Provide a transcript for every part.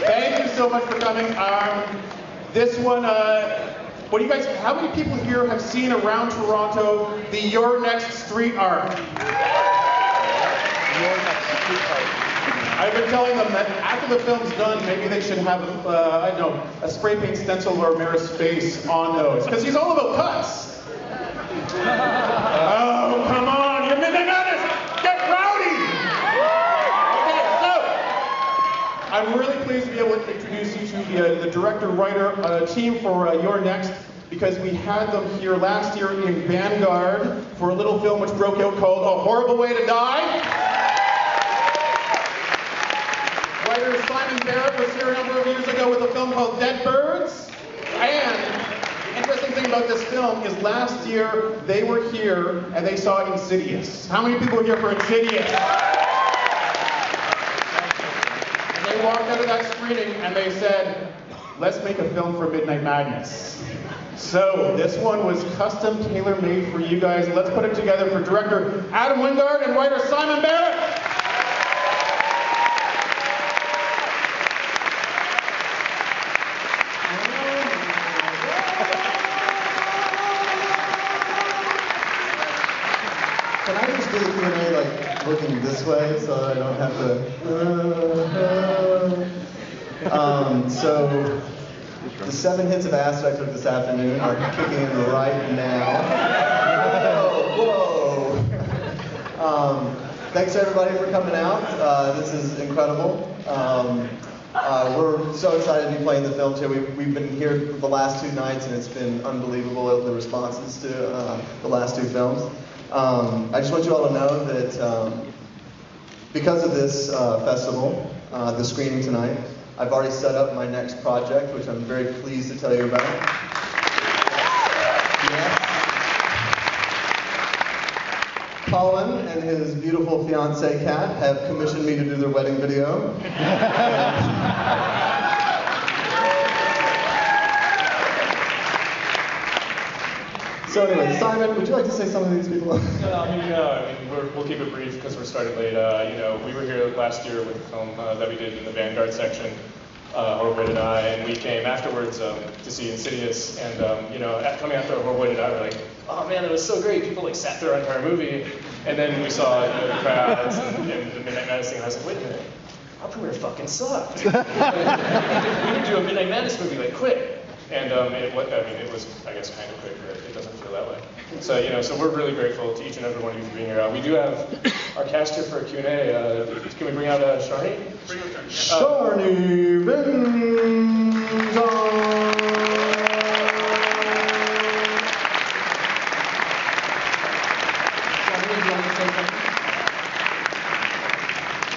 Thank you so much for coming. This one, what do you guys, how many people here have seen around Toronto the Your Next Street Art? I've been telling them that after the film's done, maybe they should have, I don't know, a spray paint stencil of Romera's face on those, because he's all about cuts. Oh, come on, you're Midnight Madness! Get rowdy! Okay, so, I'm really pleased to be able to introduce you to the director-writer team for Your Next, because we had them here last year in Vanguard for a little film which broke out called A Horrible Way to Die. Writer Simon Barrett was here a number of years ago with a film called Dead Birds. And the interesting thing about this film is last year they were here and they saw Insidious. How many people were here for Insidious? And they walked out of that screening and they said, let's make a film for Midnight Madness. So this one was custom tailor-made for you guys. Let's put it together for director Adam Wingard and writer Simon Barrett. Can I just do the Q&A like looking this way so I don't have to? So the 7 hits of acid I took this afternoon are kicking in right now. Whoa! Thanks everybody for coming out. This is incredible. We're so excited to be playing the film too. We've been here for the last 2 nights and it's been unbelievable, the responses to the last 2 films. I just want you all to know that because of this festival, the screening tonight, I've already set up my next project, which I'm very pleased to tell you about. Yes. Colin and his beautiful fiancée Kat have commissioned me to do their wedding video. So anyway, Simon, would you like to say something to these people? We'll keep it brief because we're starting late. We were here last year with the film that we did in the Vanguard section, Horrible Way to Die, and we came afterwards to see Insidious. And coming after Horrible Way to Die, we're like, oh man, it was so great. People like sat through our entire movie, and then we saw the crowds and the Midnight Madness thing, and I was like, wait a minute, our premiere fucking sucked. We need to do a Midnight Madness movie like quick. And it was, I guess, kind of quick, but it doesn't feel that way. So, so we're really grateful to each and every one of you for being here. We do have our cast here for a Q&A. Can we bring out Sharni? Sharni Vinson!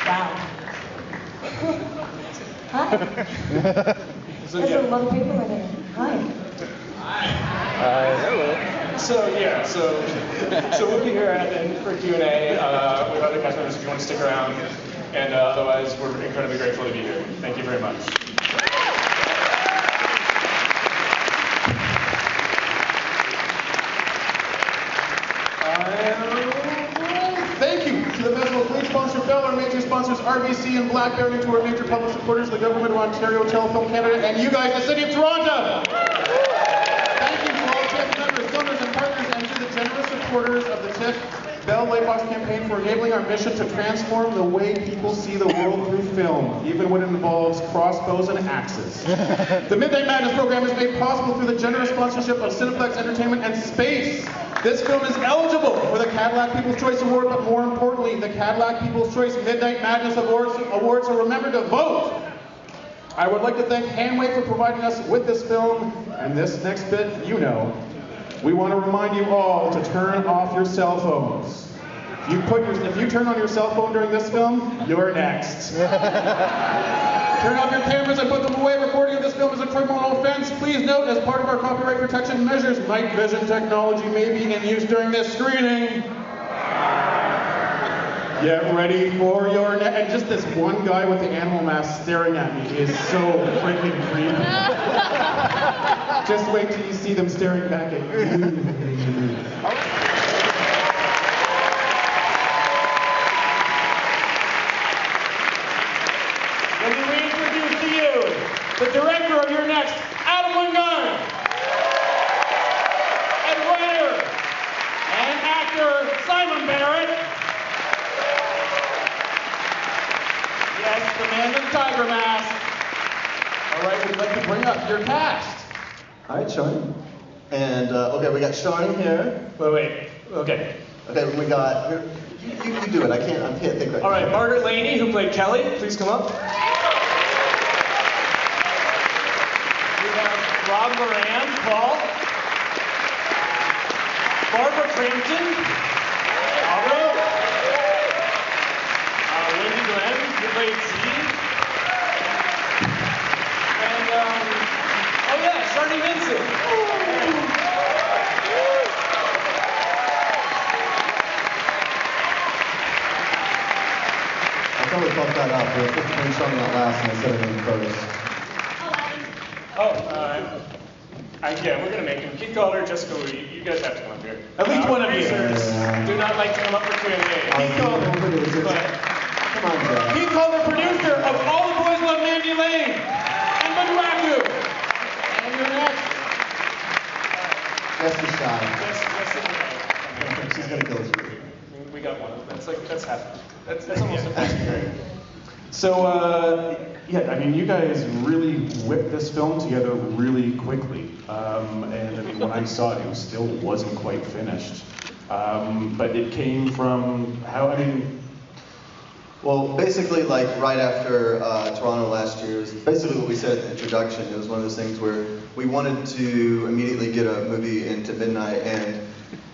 Wow. Hi. There's a lot of people in here. Hi. Hello. So we'll be here at the end for Q&A with other cast members if you want to stick around. And otherwise, we're incredibly grateful to be here. Thank you very much. Thank you to the festival's lead sponsor, Bell, our major sponsors, RBC and Blackberry, to our major public supporters, the Government of Ontario, Telefilm Canada, and you guys, the City of Toronto. Thank you to all TIFF members, donors, and partners, and to the generous supporters of the TIFF Bell Lightbox campaign for enabling our mission to transform the way people see the world through film, even when it involves crossbows and axes. The Midnight Madness program is made possible through the generous sponsorship of Cineplex Entertainment and Space. This film is eligible for the Cadillac People's Choice Award, but more importantly, the Cadillac People's Choice Midnight Madness Awards, so remember to vote! I would like to thank Handwave for providing us with this film, and this next bit, we want to remind you all to turn off your cell phones. If you turn on your cell phone during this film, you're next. Turn off your cameras and put them away. Recording of this film is a criminal offense. Please note, as part of our copyright protection measures, night vision technology may be in use during this screening. Get ready for your and just this one guy with the animal mask staring at me is so freaking creepy. Just wait till you see them staring back at you. the director of your next Adam Wingard, and writer and actor Simon Barrett. Yes, the man with the tiger mask. All right, we'd like to bring up your cast. All right, Sharni. And, okay, we got Sharni here. Wait, okay. Okay, we got, you do it, I can't think right All right, now. Margaret Laney, who played Kelly, please come up. We have Rob Moran, Paul. Barbara Crampton, Aldo. Wendy Glenn, who played C. And, oh yeah, Sharni Vinson. I thought we fucked that up. We were putting Sharni out last and I said her name first. Yeah, we're gonna make him. Keith Calder, Jessica Lee, you guys have to come up here. At least one of you. Producers do not like to come up for Q&A. Keith Calder, Come on, Jeff. Keith Calder, producer of All the Boys Love Mandy Lane and Maduraku. And your next. Jess is shy. Yes, She's gonna kill us. we got one. That's half. That's almost a passing grade. So, yeah, I mean, you guys really whipped this film together really quickly. And I mean, when I saw it, it still wasn't quite finished. But it came from how, I mean... Well, basically, like, right after Toronto last year, is basically what we said in the introduction. It was one of those things where we wanted to immediately get a movie into midnight, and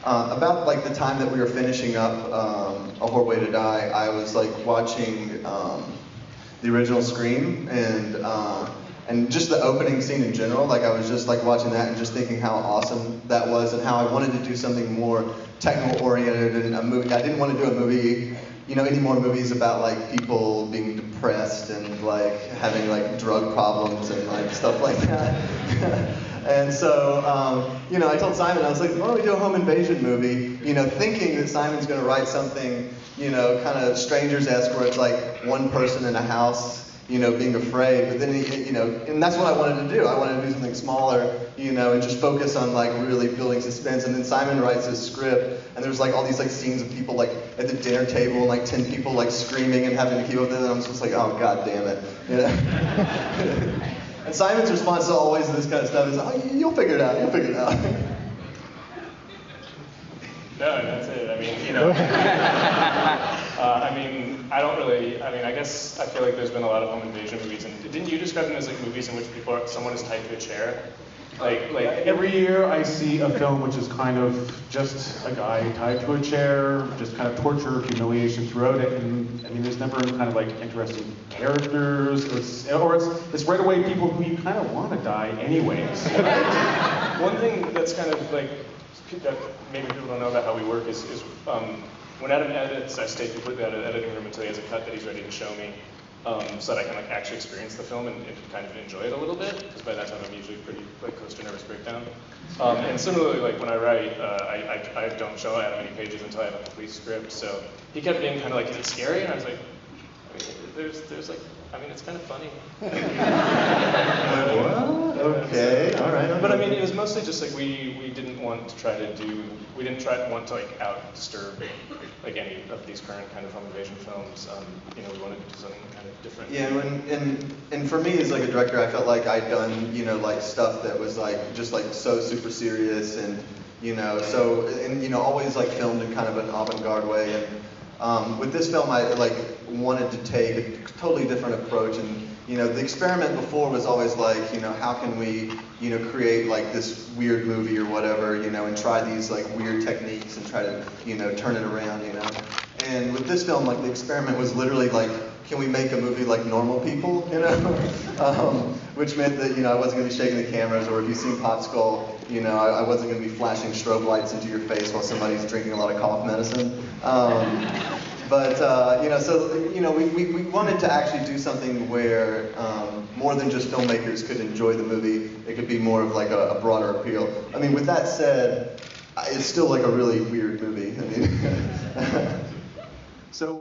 about, like, the time that we were finishing up A Horrible Way to Die, I was, like, watching the original Scream, and just the opening scene in general. Like, I was just, like, watching that and just thinking how awesome that was and how I wanted to do something more technical-oriented in a movie. I didn't want to do a movie, you know, any more movies about, like, people being depressed and, like, having, like, drug problems and, like, stuff like that. And so, you know, I told Simon, I was like, why don't we do a home invasion movie? You know, thinking that Simon's going to write something, you know, kind of Strangers-esque, where it's like one person in a house, you know, being afraid. But then, you know, and that's what I wanted to do. I wanted to do something smaller, you know, and just focus on, like, really building suspense. And then Simon writes his script, and there's, like, all these, like, scenes of people, like, at the dinner table, and, like, 10 people, like, screaming and having to keep up with it. And I'm just like, oh, God damn it. You know? And Simon's response to always this kind of stuff is, oh, you'll figure it out, you'll figure it out. No, that's it. I mean, you know, I mean, I don't really, I mean, I guess I feel like there's been a lot of home invasion movies, and didn't you describe them as, like, movies in which someone is tied to a chair? Like every year I see a film which is kind of just a guy tied to a chair, just kind of torture, humiliation throughout it, and I mean, there's never kind of, like, interesting characters, or it's right away people who you kind of want to die anyways. One thing that's kind of, like, that maybe people don't know about how we work is when Adam edits, I stay completely out of the editing room until he has a cut that he's ready to show me, so that I can, like, actually experience the film and kind of enjoy it a little bit, because by that time I'm usually pretty, like, close to nervous breakdown. And similarly, like, when I write, I don't show Adam any pages until I have a complete script, so he kept being kind of like, is it scary? And I was like, I mean, there's like, I mean, it's kind of funny. Okay, all right. But I mean, it was mostly just like we didn't want to try to want to, like, out-disturb, like, any of these current kind of home invasion films. You know, we wanted to do something kind of different. Yeah, and for me as, like, a director, I felt like I'd done, you know, like, stuff that was, like, just, like, so super serious and, you know, so, and, you know, always, like, filmed in kind of an avant-garde way. And with this film, I, like, wanted to take a totally different approach. And, you know, the experiment before was always like, you know, how can we, you know, create, like, this weird movie or whatever, you know, and try these, like, weird techniques and try to, you know, turn it around, you know. And with this film, like, the experiment was literally like, can we make a movie like normal people, you know? Which meant that, you know, I wasn't going to be shaking the cameras, or if you've seen Pop Skull, you know, I wasn't going to be flashing strobe lights into your face while somebody's drinking a lot of cough medicine. But, you know, so, you know, we wanted to actually do something where more than just filmmakers could enjoy the movie. It could be more of, like, a broader appeal. I mean, with that said, it's still, like, a really weird movie. I mean, so...